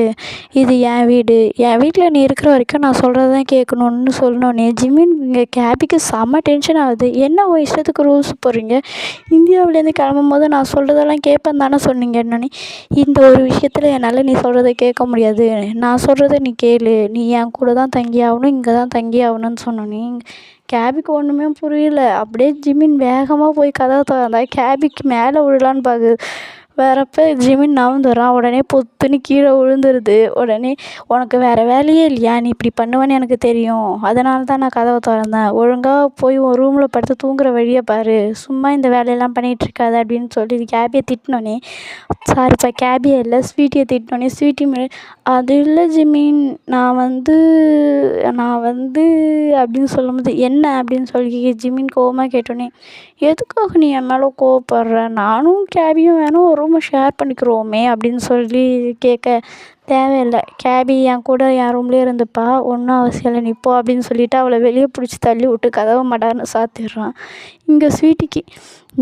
இது என் வீடு, என் வீட்டில் நீ இருக்கிற வரைக்கும் நான் சொல்கிறது தான் கேட்கணுன்னு சொன்னோன்னே ஜிமின் இங்கே கேபிக்கு செம்ம டென்ஷன் ஆகுது. என்ன உன் இஷ்டத்துக்கு ரூல்ஸ் போடுறீங்க? இந்தியாவிலேருந்து கிளம்பும் போது நான் சொல்கிறதெல்லாம் கேட்பேன் தானே சொன்னீங்க என்னன்னு. இந்த ஒரு விஷயத்தில் என்னால் நீ சொல்கிறத கேட்க முடியாது, நான் சொல்கிறத நீ கேளு, நீ என் கூட தான் தங்கி ஆகணும், இங்கே தான் தங்கி ஆகணும்னு சொன்னோன்னே கேபிக்கு ஒன்றுமே புரியல. அப்படியே ஜிமின் வேகமாக போய் கதவை திறந்தா கேபிக்கு மேலே விழலான்னு பார்க்குது. வரப்போ ஜிமின் நவுந்துடுறான். உடனே பொத்துன்னு கீழே விழுந்துருது. உடனே உனக்கு வேறு வேலையே இல்லையா, நீ இப்படி பண்ணுவேன்னு எனக்கு தெரியும், அதனால தான் நான் கதவை திறந்தேன், ஒழுங்காக போய் உன் ரூமில் படுத்து தூங்குற வழியை பாரு, சும்மா இந்த வேலையெல்லாம் பண்ணிகிட்ருக்காத அப்படின்னு சொல்லி கேபியை திட்டினோன்னே, சாரிப்பா கேபியை இல்லை ஸ்வீட்டியை திட்டினோன்னே ஸ்வீட்டி அது இல்லை ஜிமின், நான் வந்து அப்படின்னு சொல்லும்போது என்ன அப்படின்னு சொல்லி ஜிமின் கோவமாக கேட்டோன்னே, எதுக்காக நீ என் மேலே கோவப்படுற, நானும் கேபியும் வேணும் ஒரு ரூமை ஷேர் பண்ணிக்கிறோமே அப்படின்னு சொல்லி கேட்க, தேவையில்லை கேபி என் கூட என் ரூம்லேயே இருந்துப்பா, ஒன்றும் அவசியம் இல்லை, நீ போ அப்படின்னு சொல்லிவிட்டு அவளை வெளியே பிடிச்சி தள்ளி விட்டு கதவை மடார்னு சாத்திடுறான். இங்கே ஸ்வீட்டிக்கு,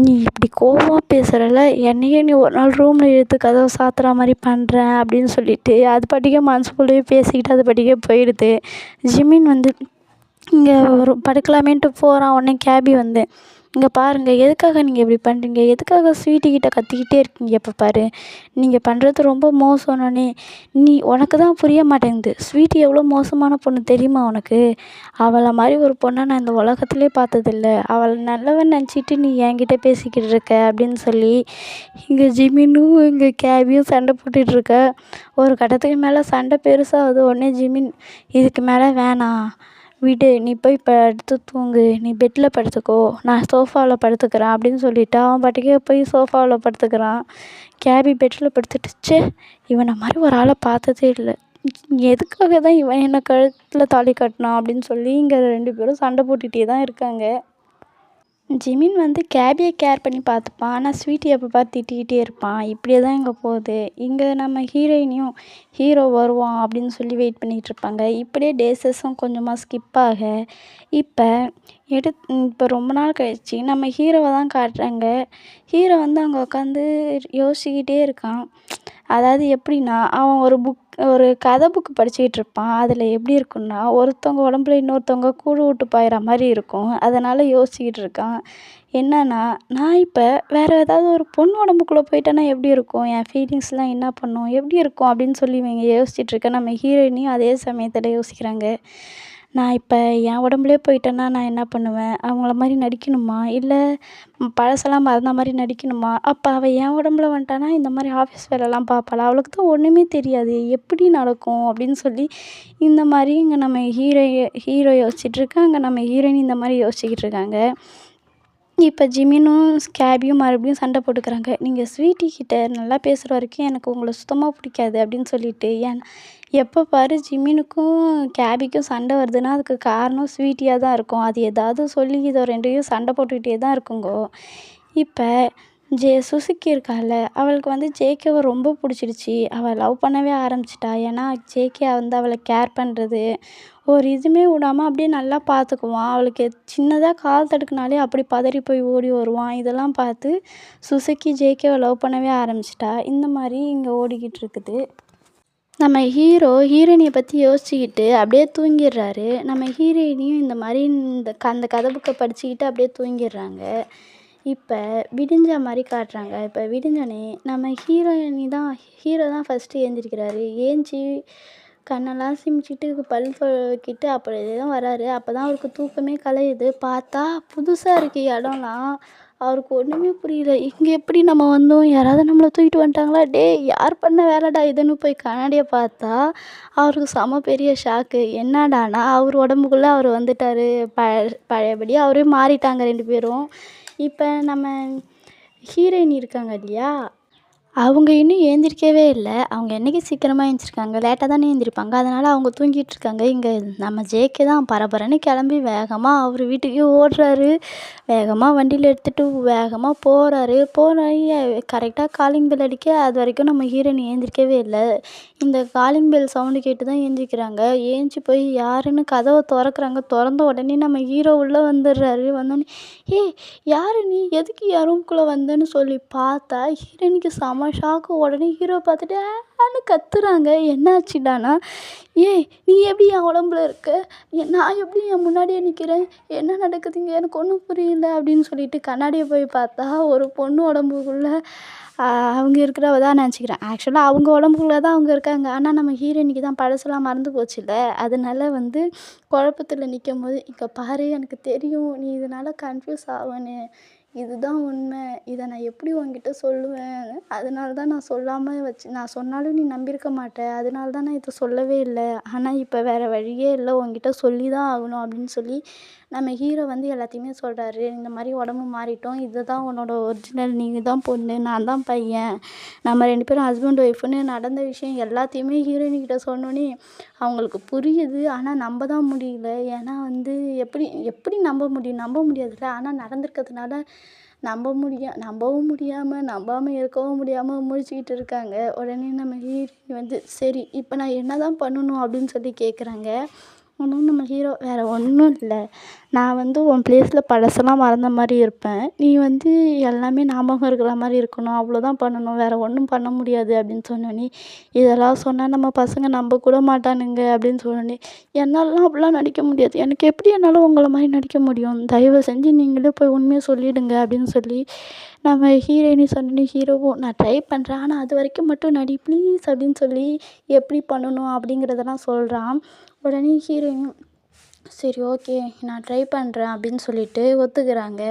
நீ இப்படி கோவமாக பேசுகிறல, என்னையே நீ ஒரு நாள் ரூமில் இழுத்து கதவை சாத்துற மாதிரி பண்ணுறேன் அப்படின்னு சொல்லிட்டு அது பாட்டுக்கே மனசுக்குள்ளேயே பேசிக்கிட்டு அது பாட்டுக்கே போயிடுது. ஜிமின் வந்து இங்கே ஒரு படுக்கலாமேன்ட்டு போகிறான். உடனே கேபி வந்து, இங்கே பாருங்கள் எதுக்காக நீங்கள் இப்படி பண்ணுறீங்க, எதுக்காக ஸ்வீட்டிக்கிட்ட கத்திக்கிட்டே இருக்கீங்க எப்போ பாரு, நீங்கள் பண்ணுறது ரொம்ப மோசம்னோடனே, உனக்கு தான் புரிய மாட்டேங்குது, ஸ்வீட்டி எவ்வளோ மோசமான பொண்ணு தெரியுமா உனக்கு, அவளை மாதிரி ஒரு பொண்ணை நான் இந்த உலகத்துலேயே பார்த்ததில்ல, அவளை நல்லவன் நினச்சிட்டு நீ என்கிட்ட பேசிக்கிட்டு இருக்க அப்படின்னு சொல்லி இங்கே ஜிமினும் இங்கே கேபியும் சண்டை போட்டுட்ருக்க. ஒரு கட்டத்துக்கு மேலே சண்டை பெருசாகுது. உடனே ஜிமின், இதுக்கு மேலே வேணாம் விடு, நீ போய் படுத்து தூங்கு, நீ பெட்டில் படுத்துக்கோ, நான் சோஃபாவில் படுத்துக்கிறேன் அப்படின்னு சொல்லிவிட்டு அவன் பாட்டுக்கே போய் சோஃபாவில் படுத்துக்கிறான். கேபி பெட்டில் படுத்துட்டு, ச்சே இவனை மாதிரி ஒரு ஆளை பார்த்ததே இல்லை, எதுக்காக தான் இவன் என்னை கழுத்தில் தாலி கட்டினான் அப்படின்னு சொல்லி இங்கே 2 பேரும் சண்டை போட்டுகிட்டே தான் இருக்காங்க. ஜிமின் வந்து கேபியை கேர் பண்ணி பார்த்துப்பான். ஆனால் ஸ்வீட்டி எப்போ பார்த்து திட்டிக்கிட்டே இருப்பான். இப்படியே தான் இங்கே போகுது. இங்கே நம்ம ஹீரோயினையும் ஹீரோ வருவான் அப்படின்னு சொல்லி வெயிட் பண்ணிகிட்ருப்பாங்க. இப்படியே டேஸஸும் கொஞ்சமாக ஸ்கிப் ஆக இப்போ இப்போ ரொம்ப நாள் கழிச்சு நம்ம ஹீரோவை தான் காட்டுறாங்க. ஹீரோ வந்து அங்கே உட்காந்து யோசிச்சுக்கிட்டே இருக்கான். அதாவது எப்படின்னா, அவன் ஒரு கதை புக்கு படிச்சுக்கிட்டு இருப்பான். அதில் எப்படி இருக்குன்னா, ஒருத்தவங்க உடம்புல இன்னொருத்தவங்க கூடு விட்டு பாயிற மாதிரி இருக்கும். அதனால் யோசிச்சுக்கிட்டு இருக்கான். என்னன்னா, நான் இப்போ வேறு ஏதாவது ஒரு பொண்ணு உடம்புக்குள்ளே போயிட்டேன்னா எப்படி இருக்கும், என் ஃபீலிங்ஸ்லாம் என்ன பண்ணும், எப்படி இருக்கும் அப்படின்னு சொல்லி இவங்க யோசிச்சுட்டு இருக்க. நம்ம ஹீரோயினையும் அதே சமயத்தில் யோசிக்கிறாங்க. நான் இப்போ என் உடம்புலே போயிட்டேன்னா நான் என்ன பண்ணுவேன், அவங்கள மாதிரி நடிக்கணுமா, இல்லை பழசெல்லாம் மறந்த மாதிரி நடிக்கணுமா, அப்போ அவள் என் உடம்புல வந்துட்டானா இந்த மாதிரி ஆஃபீஸ் வேலைலாம் பார்ப்பாளா, அவளுக்கு தான் ஒன்றுமே தெரியாது, எப்படி நடக்கும் அப்படின்னு சொல்லி இந்த மாதிரி இங்கே நம்ம ஹீரோ யோசிச்சுட்ருக்கேன். அங்கே நம்ம ஹீரோயின் இந்த மாதிரி யோசிச்சுக்கிட்டு இருக்காங்க. இப்போ ஜிமினும் கேபியும் மறுபடியும் சண்டை போட்டுக்கிறாங்க. நீங்கள் ஸ்வீட்டி கிட்ட நல்லா பேசுகிற வரைக்கும் எனக்கு உங்களை சுத்தமாக பிடிக்காது அப்படின்னு சொல்லிட்டு, எப்போ பாரு ஜிமினுக்கும் கேபிக்கும் சண்டை வருதுன்னா அதுக்கு காரணம் ஸ்வீட்டியாக தான் இருக்கும். அது ஏதாவது சொல்லி இதை 2யும் சண்டை போட்டுக்கிட்டே தான் இருக்குங்கோ. இப்போ சுசுக்கி இருக்கால, அவளுக்கு வந்து ஜேகேவை ரொம்ப பிடிச்சிடுச்சு. அவள் லவ் பண்ணவே ஆரம்பிச்சிட்டா. ஏன்னா ஜேகே வந்து அவளை கேர் பண்ணுறது, ஒரு இதுவுமே விடாமல் அப்படியே நல்லா பார்த்துக்குவான். அவளுக்கு சின்னதாக கால் தடுக்குனாலே அப்படி பதறி போய் ஓடி வருவான். இதெல்லாம் பார்த்து சுசுக்கி ஜேகேவை லவ் பண்ணவே ஆரம்பிச்சிட்டா. இந்த மாதிரி இங்கே ஓடிக்கிட்டு இருக்குது. நம்ம ஹீரோயினியை பற்றி யோசிச்சுக்கிட்டு அப்படியே தூங்கிடுறாரு. நம்ம ஹீரோயினியும் இந்த மாதிரி அந்த கதை புக்கை படிச்சுக்கிட்டு அப்படியே தூங்கிடுறாங்க. இப்போ விடிஞ்ச மாரி காட்டுறாங்க. இப்போ விடிஞ்சோனே நம்ம ஹீரோ தான் ஃபஸ்ட்டு எழுந்திரிக்கிறாரு. ஏந்திச்சி கண்ணெல்லாம் சிமிட்டிட்டு பல் துலக்கிட்டு அப்படி தான் வராரு. அப்போ தான் அவருக்கு தூக்கமே கலையுது. பார்த்தா புதுசா இருக்கு இடம்லாம். அவருக்கு ஒன்றுமே புரியல. இங்கே எப்படி நம்ம வந்தோம்? யாராவது நம்மள தூக்கிட்டு வந்துட்டாங்களா? டேய் யார் பண்ண வேலைடா இதுன்னு போய் கண்ணாடிய பார்த்தா, அவருக்கு செம பெரிய ஷாக்கு. என்னடான்னா, அவர் உடம்புக்குள்ள அவர் வந்துட்டாரு. பழையபடி அவரே மாறிட்டாங்க 2 பேரும். இப்போ நம்ம ஹீரோயின் இருக்காங்க இல்லையா? அவங்க இன்னும் எழுந்திரிக்கவே இல்ல. அவங்க என்னைக்கு சீக்கிரமா எழுந்திரிச்சிருக்காங்க, லேட்டா தானே எழுந்திரிப்பாங்க. அதனால அவங்க தூங்கிட்டு இருக்காங்க. இங்க நம்ம ஜேகே தான் பரபரன்னு கிளம்பி வேகமா அவர் வீட்டுக்கே ஓடுறாரு. வேகமா வண்டியில எடுத்துட்டு வேகமா போறாரு. போய் கரெக்டா காலிங் பெல் அடிக்க, அது வரைக்கும் நம்ம ஹீரோயின் எழுந்திரிக்கவே இல்ல. இந்த காலிங் பெல் சவுண்டு கேட்டு தான் எழுந்திரிக்கிறாங்க. ஏந்திச்சி போய் யாருன்னு கதவ தொறக்குறாங்க. தொறந்த உடனே நம்ம ஹீரோ உள்ள வந்துடுறாரு. வந்தோடனே, "ஏய் யாரு நீ? எதுக்கு என் ரூம்குள்ள வந்தேன்னு?" சொல்லி பார்த்தா ஹீரோயினுக்கு செம ஷாக்கு. உடனே ஹீரோ பார்த்துட்டு ஆன்னு கத்துறாங்க. என்னாச்சுடான்னா, "ஏய் நீ எப்படி என் உடம்புல இருக்க? நான் எப்படி என் முன்னாடியே நிற்கிறேன்? என்ன நடக்குதுங்க? எனக்கு ஒன்றும் புரியல" அப்படின்னு சொல்லிட்டு கண்ணாடியை போய் பார்த்தா ஒரு பொண்ணு உடம்புக்குள்ள அவங்க இருக்கிறவ தான் நினச்சிக்கிறேன். ஆக்சுவலாக அவங்க உடம்புக்குள்ள தான் அவங்க இருக்காங்க. ஆனால் நம்ம ஹீரோயினுக்கு தான் பழசெல்லாம் மறந்து போச்சுல்ல. அதனால வந்து குழப்பத்தில் நிற்கும்போது, "இங்கே பாரு எனக்கு தெரியும் நீ இதனால கன்ஃப்யூஸ் ஆவன்னு. இதுதான் உண்மை. இதை நான் எப்படி உன்கிட்ட சொல்லுவேன்? அதனால தான் நான் சொல்லாமல் நான் சொன்னாலும் நீ நம்பியிருக்க மாட்ட. அதனால தான் நான் இதை சொல்லவே இல்லை. ஆனால் இப்போ வேறு வழியே இல்லை. உன்கிட்ட சொல்லி தான் ஆகணும்" அப்படின்னு சொல்லி நம்ம ஹீரோ வந்து எல்லாத்தையுமே சொல்கிறாரு. இந்த மாதிரி உடம்பு மாறிட்டோம். இதுதான் உன்னோட ஒரிஜினல். நீ தான் பொண்ணு, நான் தான் பையன். நம்ம 2 பேரும் ஹஸ்பண்ட் ஒய்ஃப்னு நடந்த விஷயம் எல்லாத்தையுமே ஹீரோயின்கிட்ட சொன்னோன்னே அவங்களுக்கு புரியுது. ஆனால் நம்ப தான் முடியல. ஏன்னா வந்து எப்படி எப்படி நம்ப முடியும்? நம்ப முடியாதுல்ல. ஆனால் நடந்திருக்கிறதுனால நம்பவும் முடியாமல் நம்பாமல் இருக்கவும் முடியாமல் முழிச்சுக்கிட்டு இருக்காங்க. உடனே நம்ம ஹீரோயின் வந்து, "சரி இப்போ நான் என்ன தான் பண்ணணும்?" அப்படின்னு சொல்லி கேட்குறாங்க. ஒன்றும் நம்ம ஹீரோ, "வேறு ஒன்றும் இல்லை. நான் வந்து உன் ப்ளேஸில் பழசெல்லாம் மறந்த மாதிரி இருப்பேன். நீ வந்து எல்லாமே ஞாபகம் இருக்கிற மாதிரி இருக்கணும். அவ்வளோதான் பண்ணணும். வேறு ஒன்றும் பண்ண முடியாது" அப்படின்னு சொன்னோன்னே, "இதெல்லாம் சொன்னால் நம்ம பசங்க நம்ப கூட மாட்டானுங்க" அப்படின்னு சொன்னோன்னே, "என்னாலலாம் அப்படிலாம் நடிக்க முடியாது. எனக்கு எப்படி என்னால் உங்களை மாதிரி நடிக்க முடியும்? தயவு செஞ்சு நீங்களே போய் உண்மையை சொல்லிவிடுங்க" அப்படின்னு சொல்லி நம்ம ஹீரோயினி சொன்னோன்னே ஹீரோவும், "நான் ட்ரை பண்ணுறேன். ஆனால் அது வரைக்கும் மட்டும் நடி ப்ளீஸ்" அப்படின்னு சொல்லி எப்படி பண்ணணும் அப்படிங்கிறதெல்லாம் சொல்கிறான். உடனே ஹீரோயினும், "சரி ஓகே நான் ட்ரை பண்ணுறேன்" அப்படின்னு சொல்லிட்டு ஒத்துக்கிறாங்க.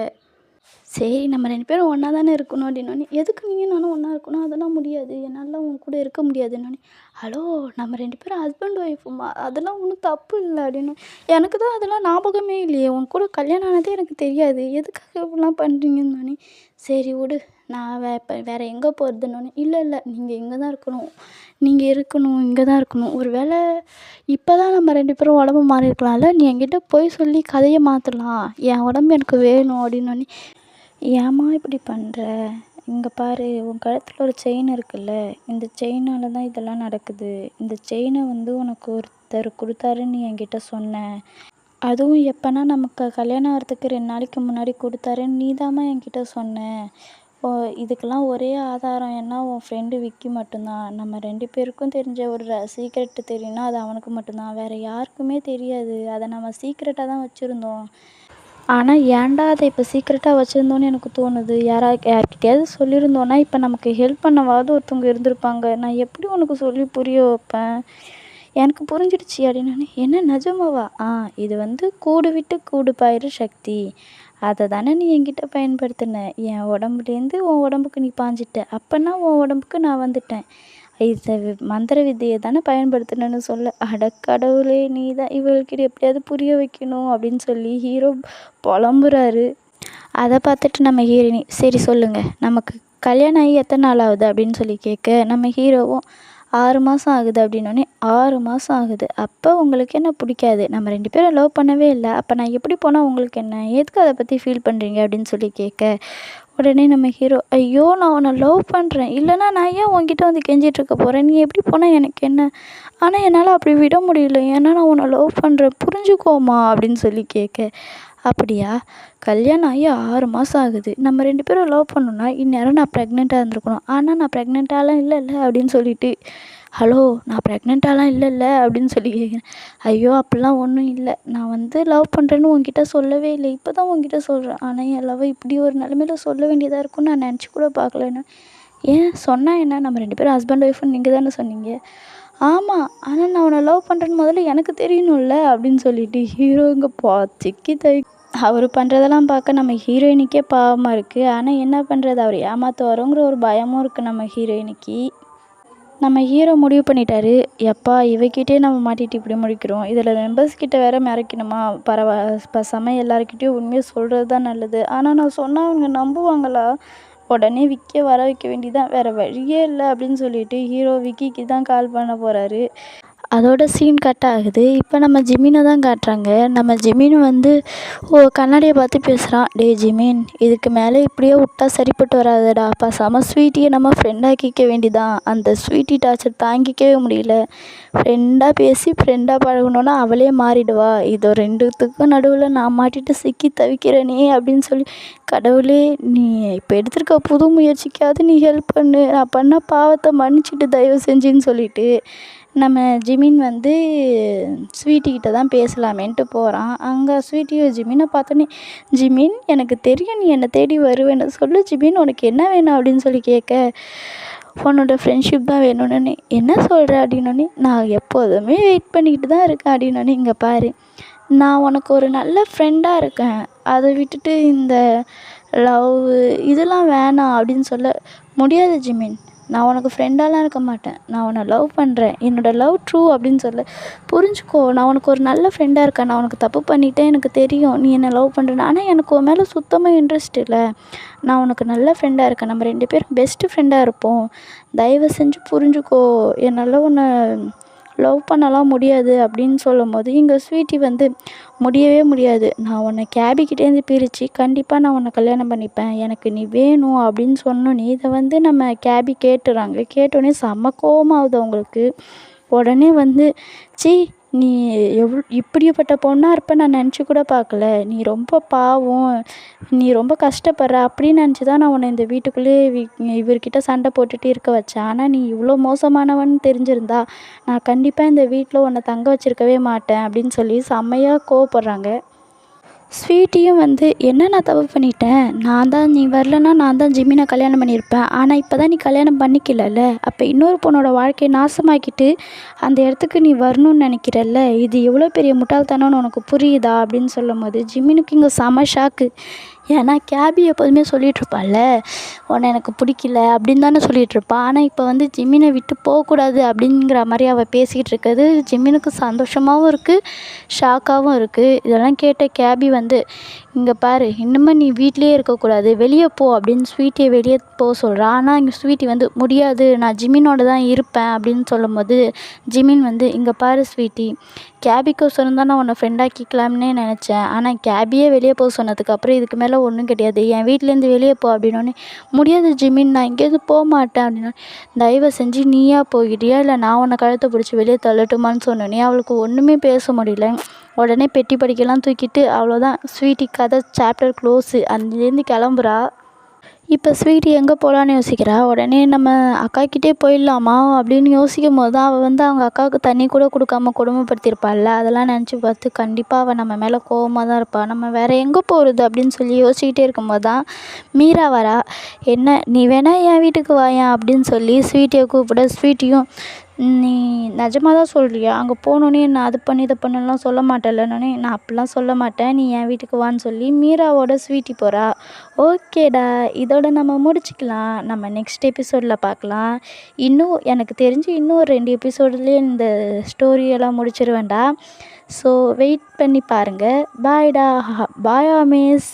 சரி நம்ம 2 பேரும் ஒன்றா தானே இருக்கணும் அப்படின்னோடனே, "எதுக்கு நீயும் நானும் ஒன்றா இருக்கணும்? அதெல்லாம் முடியாது. என்னாலலாம் உன் கூட இருக்க முடியாதுன்னோடனே, ஹலோ நம்ம 2 பேரும் ஹஸ்பண்ட் ஒய்ஃபுமா, அதெல்லாம் ஒன்றும் தப்பு இல்லை" அப்படின்னு. "எனக்கு தான் அதெல்லாம் ஞாபகமே இல்லையே. உன் கூட கல்யாணம் ஆனதே எனக்கு தெரியாது. எதுக்காக இப்படிலாம் பண்ணுறீங்கன்னோடனே, சரி விடு நான் இப்போ வேறு எங்கே போகிறதுன்னோடனே, இல்லை இல்லை நீங்கள் இங்கே தான் இருக்கணும். நீங்கள் இருக்கணும் இங்கே தான் இருக்கணும். ஒரு வேளை இப்போ தான் நம்ம 2 பேரும் உடம்பு மாறியிருக்கலாம்ல. நீ என்கிட்ட போய் சொல்லி கதையை மாற்றலாம். என் உடம்பு எனக்கு வேணும்" அப்படின்னோடனே, "ஏம்மா இப்படி பண்ணுற? இங்கே பாரு உன் கழுத்தில் ஒரு செயின் இருக்குல்ல. இந்த செயினால தான் இதெல்லாம் நடக்குது. இந்த செயினை வந்து உனக்கு ஒருத்தர் கொடுத்தாருன்னு நீ என்கிட்ட சொன்ன. அதுவும் எப்போனா நமக்கு கல்யாணம் ஆகிறதுக்கு 2 நாளைக்கு முன்னாடி கொடுத்தாருன்னு நீதாம்மா என்கிட்ட சொன்ன. இதுக்கெல்லாம் ஒரே ஆதாரம் என்ன உன் ஃப்ரெண்டு விக்கி மட்டும்தான். நம்ம 2 பேருக்கும் தெரிஞ்ச ஒரு சீக்ரெட் தெரியும்னா அது அவனுக்கு மட்டும்தான். வேறு யாருக்குமே தெரியாது. அதை நம்ம சீக்ரெட்டாக தான் வச்சுருந்தோம். ஆனால் ஏன்டா அதை இப்போ சீக்ரெட்டாக வச்சுருந்தோன்னு எனக்கு தோணுது. யார்கிட்டயாவது சொல்லியிருந்தோன்னா இப்போ நமக்கு ஹெல்ப் பண்ணவாவது ஒருத்தவங்க இருந்திருப்பாங்க. நான் எப்படி உனக்கு சொல்லி புரிய வைப்பேன்? எனக்கு புரிஞ்சிடுச்சு" அப்படின்னோடனே, "என்ன நிஜமாவா? இது வந்து கூடு விட்டு கூடு பாயிற சக்தி. அதை தானே நீ என்கிட்ட பயன்படுத்தின. என் உடம்புலேருந்து உன் உடம்புக்கு நீ பாய்ஞ்சிட்ட. அப்போனா உன் உடம்புக்கு நான் வந்துட்டேன். இந்த மந்திர வித்தையை தானே பயன்படுத்தினேன்னு சொல்ல." "அட கடவுளே நீ தான் இவள்கிட்ட எப்படியாவது புரிய வைக்கணும்" அப்படின்னு சொல்லி ஹீரோ புலம்புறாரு. அதை பார்த்துட்டு நம்ம ஹீரோயினி, "சரி சொல்லுங்கள் நமக்கு கல்யாணம் ஆகி எத்தனை நாள் ஆகுது?" அப்படின்னு சொல்லி கேட்க, நம்ம ஹீரோவும் 6 மாதம் ஆகுது அப்படின்னோடனே, 6 மாதம் ஆகுது. அப்போ உங்களுக்கு என்ன பிடிக்காது? நம்ம 2 பேரும் லவ் பண்ணவே இல்லை. அப்போ நான் எப்படி போனால் உங்களுக்கு என்ன? எதுக்கு அதை பற்றி ஃபீல் பண்ணுறீங்க அப்படின்னு சொல்லி கேட்க, உடனே நம்ம ஹீரோ, "ஐயோ நான் உன்னை லவ் பண்ணுறேன். இல்லைனா நான் ஏன் உன்கிட்ட வந்து கெஞ்சிகிட்ருக்க போகிறேன்? நீ எப்படி போனால் எனக்கு என்ன? ஆனால் என்னால் அப்படி விட முடியல. ஏன்னா நான் உன்னை லவ் பண்ணுறேன். புரிஞ்சுக்கோமா" அப்படின்னு சொல்லி கேட்க, "அப்படியா? கல்யாணம் ஆகி 6 மாதம் ஆகுது. நம்ம 2 பேரும் லவ் பண்ணோன்னா இந்நேரம் நான் ப்ரெக்னெண்ட்டாக இருந்திருக்கணும். ஆனால் நான் ப்ரெக்னெண்ட்டாலாம் இல்லைல்ல" அப்படின்னு சொல்லிட்டு ஹலோ நான் ப்ரெக்னென்ட்டாலாம் இல்லைல்ல அப்படின்னு சொல்லி கேட்குறேன். ஐயோ அப்படிலாம் ஒன்றும் இல்லை, நான் வந்து லவ் பண்ணுறேன்னு உன்கிட்ட சொல்லவே இல்லை, இப்போ தான் உன்கிட்ட சொல்கிறேன். ஆனால் என் லவ் இப்படி ஒரு நிலமையில சொல்ல வேண்டியதாக இருக்கும்னு நான் நினச்சி கூட பார்க்கலன்னு. ஏன் சொன்னால் என்ன, நம்ம 2 பேரும் ஹஸ்பண்ட் ஒய்ஃப்னு நீங்கள் தானே சொன்னீங்க. ஆமாம், ஆனால் நான் உன்னை லவ் பண்ணுறேன்னு முதல்ல எனக்கு தெரியணும்ல அப்படின்னு சொல்லிட்டு ஹீரோங்க சிக்கி அவர் பண்ணுறதெல்லாம் பார்க்க நம்ம ஹீரோயினுக்கே பாவமாக இருக்குது. ஆனால் என்ன பண்ணுறது, அவர் ஏமாற்றுவாரோங்கிற ஒரு பயமும் இருக்குது நம்ம ஹீரோயினுக்கு. நம்ம ஹீரோ முடிவு பண்ணிட்டாரு, எப்பா இவகிட்டே நம்ம மாட்டிட்டு இப்படி முடிக்கிறோம், இதில் மெம்பர்ஸ் கிட்ட வேற மிரக்கணுமா, பேசாமல் எல்லாருக்கிட்டையும் உண்மையை சொல்கிறது தான் நல்லது. ஆனால் நான் சொன்னால் அவங்க நம்புவாங்களா, உடனே விக்கி வர வைக்க வேண்டியதான், வேறு வழியே இல்லை அப்படின்னு சொல்லிட்டு ஹீரோ விக்கிக்கு தான் கால் பண்ண போகிறாரு. அதோட சீன் கட் ஆகுது. இப்போ நம்ம ஜிமினை தான் காட்டுறாங்க. நம்ம ஜிமின் வந்து கண்ணாடியை பார்த்து பேசுகிறான். டேய் ஜிமின், இதுக்கு மேலே இப்படியே விட்டா சரிப்பட்டு வராதுடா, பேசாமல் ஸ்வீட்டியை நம்ம ஃப்ரெண்டாக்கிக்க வேண்டிதான். அந்த ஸ்வீட்டி டார்ச்சர் தாங்கிக்கவே முடியல, ஃப்ரெண்டாக பேசி ஃப்ரெண்டாக பழகணுன்னா அவளே மாறிடுவா, இதோ 2த்துக்கும் நடுவில் நான் மாட்டிட்டு சிக்கி தவிக்கிறேனே அப்படின்னு சொல்லி, கடவுளே நீ இப்போ எடுத்திருக்க புது முயற்சிக்காவது நீ ஹெல்ப் பண்ணு, நான் பண்ண பாவத்தை மன்னிச்சிட்டு தயவு செஞ்சுன்னு சொல்லிட்டு நம்ம ஜிமின் வந்து ஸ்வீட்டிக்கிட்ட தான் பேசலாமேன்ட்டு போகிறான். அங்கே ஸ்வீட்டியும் ஜிமினை பார்த்தோன்னே, ஜிமின் எனக்கு தெரியும் நீ என்னை தேடி வருவேன்னு, சொல்லு ஜிமின் உனக்கு என்ன வேணும் அப்படின்னு சொல்லி கேட்க, உன்னோட ஃப்ரெண்ட்ஷிப் தான் வேணும்னு. என்ன சொல்கிற அப்படின்னோடனே, நான் எப்போதுமே வெயிட் பண்ணிக்கிட்டு தான் இருக்கேன் அப்படின்னோடனே, இங்கே பாரு நான் உனக்கு ஒரு நல்ல ஃப்ரெண்டாக இருக்கேன், அதை விட்டுட்டு இந்த லவ் இதெல்லாம் வேணாம் அப்படின்னு சொல்ல முடியாது ஜிமின். நான் உனக்கு ஃப்ரெண்டாலாம் இருக்க மாட்டேன், நான் உன்னை லவ் பண்ணுறேன், என்னோடய லவ் ட்ரூ அப்படின்னு சொல்ல, புரிஞ்சுக்கோ நான் உனக்கு ஒரு நல்ல ஃப்ரெண்டாக இருக்கேன், நான் உனக்கு தப்பு பண்ணிட்டேன் எனக்கு தெரியும், நீ என்னை லவ் பண்ணுறேன்னு, ஆனால் எனக்கு உன் மேலே சுத்தமாக இன்ட்ரெஸ்ட் இல்லை, நான் உனக்கு நல்ல ஃப்ரெண்டாக இருக்கேன், நம்ம 2 பேரும் பெஸ்ட்டு ஃப்ரெண்டாக இருப்போம், தயவு செஞ்சு புரிஞ்சுக்கோ, என்னால் உன்னை லவ் பண்ணலாம் முடியாது அப்படின்னு சொல்லும்போது, இங்கே ஸ்வீட்டி வந்து முடியவே முடியாது, நான் உன்னை கேபிக்கிட்டேருந்து பிரித்து கண்டிப்பாக நான் உன்னை கல்யாணம் பண்ணிப்பேன், எனக்கு நீ வேணும் அப்படின்னு சொன்னோன்னே, இதை வந்து நம்ம கேபி கேட்டுறாங்க. கேட்டோடனே செம்ம கோவமாகுது அவங்களுக்கு. உடனே வந்து, ச்சீ நீ இப்படிப்பட்ட பொண்ணாக இருப்ப நான் நினச்சி கூட பார்க்கல, நீ ரொம்ப பாவம், நீ ரொம்ப கஷ்டப்படுற அப்படின்னு நினச்சி தான் நான் உன்னை இந்த வீட்டுக்குள்ளேயே இவர்கிட்ட சண்டை போட்டுட்டு இருக்க வச்சேன், ஆனால் நீ இவ்வளோ மோசமானவன்னு தெரிஞ்சிருந்தா நான் கண்டிப்பாக இந்த வீட்டில் உன்னை தங்க வச்சிருக்கவே மாட்டேன் அப்படின்னு சொல்லி செம்மையாக கோவப்படுறாங்க. ஸ்வீட்டியும் வந்து, என்ன நான் தப்பு பண்ணிட்டேன், நீ வரலன்னா நான் தான் ஜிமினை கல்யாணம் பண்ணியிருப்பேன், ஆனால் இப்போ தான் நீ கல்யாணம் பண்ணிக்கலல்ல, அப்போ இன்னொரு பொண்ணோட வாழ்க்கையை நாசமாக்கிட்டு அந்த இடத்துக்கு நீ வரணும்னு நினைக்கிறல்ல, இது எவ்வளோ பெரிய முட்டாள்தனம்னு உனக்கு புரியுதா அப்படின்னு சொல்லும்போது ஜிமினுக்கு இங்கே செம ஷாக்கு. ஏன்னா கேபி எப்போதுமே சொல்லிகிட்ருப்பாள்ல, உன்னை எனக்கு பிடிக்கல அப்படின்னு தானே சொல்லிகிட்ருப்பாள், ஆனால் இப்போ வந்து ஜிமினை விட்டு போகக்கூடாது அப்படிங்கிற மாதிரி அவள் பேசிக்கிட்டு இருக்கிறது ஜிமினுக்கு சந்தோஷமாகவும் இருக்குது, ஷாக்காகவும் இருக்குது. இதெல்லாம் கேட்ட கேபி வந்து, இங்கே பாரு இன்னுமே நீ வீட்லேயே இருக்கக்கூடாது, வெளியே போ அப்படின்னு ஸ்வீட்டியை வெளியே போக சொல்கிறா. ஆனால் இங்கே ஸ்வீட்டி வந்து, முடியாது நான் ஜிமினோட தான் இருப்பேன் அப்படின்னு சொல்லும்போது ஜிமின் வந்து, இங்கே பாரு ஸ்வீட்டி, கேபிக்கோசரம் தான் நான் உன்னை ஃப்ரெண்டாக்கிக்கலாம்னே நினச்சேன், ஆனால் கேபியே வெளியே போக சொன்னதுக்கப்புறம் இதுக்கு மேலே ஒன்றும் கிடையாது, என் வீட்டிலேருந்து வெளியே போ அப்படின்னோடனே, முடியாது ஜிமின் நான் இங்கேருந்து போக மாட்டேன் அப்படின்னா, தயவு செஞ்சு நீயா போகிறியா இல்லை நான் உன்னை கழுத்தை பிடிச்சி வெளியே தள்ளட்டுமான்னு சொன்னோன்னே அவளுக்கு ஒன்றுமே பேச முடியல. உடனே பெட்டி படிக்கலாம் தூக்கிட்டு அவ்வளோதான், ஸ்வீட்டி கதை சாப்டர் க்ளோஸு, அதுலேருந்து கிளம்புறா. இப்போ ஸ்வீட்டி எங்கே போகலான்னு யோசிக்கிறா. உடனே நம்ம அக்காக்கிட்டே போயிடலாமா அப்படின்னு யோசிக்கும் போது தான் அவள் வந்து அவங்க அக்காவுக்கு தண்ணி கூட கொடுக்காம கொடுமைப்படுத்தியிருப்பாள்ல, அதெல்லாம் நினச்சி பார்த்து கண்டிப்பாக அவள் நம்ம மேலே கோவமாக தான் இருப்பாள், நம்ம வேறு எங்கே போகிறது அப்படின்னு சொல்லி யோசிக்கிட்டே இருக்கும்போது தான் மீரா வரா. என்ன நீ வேணா என் வீட்டுக்கு வாயேன் அப்படின்னு சொல்லி ஸ்வீட்டியை கூப்பிட, ஸ்வீட்டியும் நீ நிஜமாக தான் சொல்கிறியா, அங்கே போனோன்னே நான் அது பண்ணி இதை பண்ணலாம் சொல்ல மாட்டேல்லன்னொடனே, நான் அப்படிலாம் சொல்ல மாட்டேன், நீ என் வீட்டுக்கு வான்னு சொல்லி மீராவோட ஸ்வீட்டி போகிறா. ஓகேடா, இதோட நம்ம முடிச்சுக்கலாம், நம்ம நெக்ஸ்ட் எபிசோடில் பார்க்கலாம். இன்னும் எனக்கு தெரிஞ்சு இன்னும் ஒரு 2 எபிசோட்லேயே இந்த ஸ்டோரியெல்லாம் முடிச்சிருவேன்டா. ஸோ வெயிட் பண்ணி பாருங்கள். பாய்டா, பாய் ஆமேஸ்.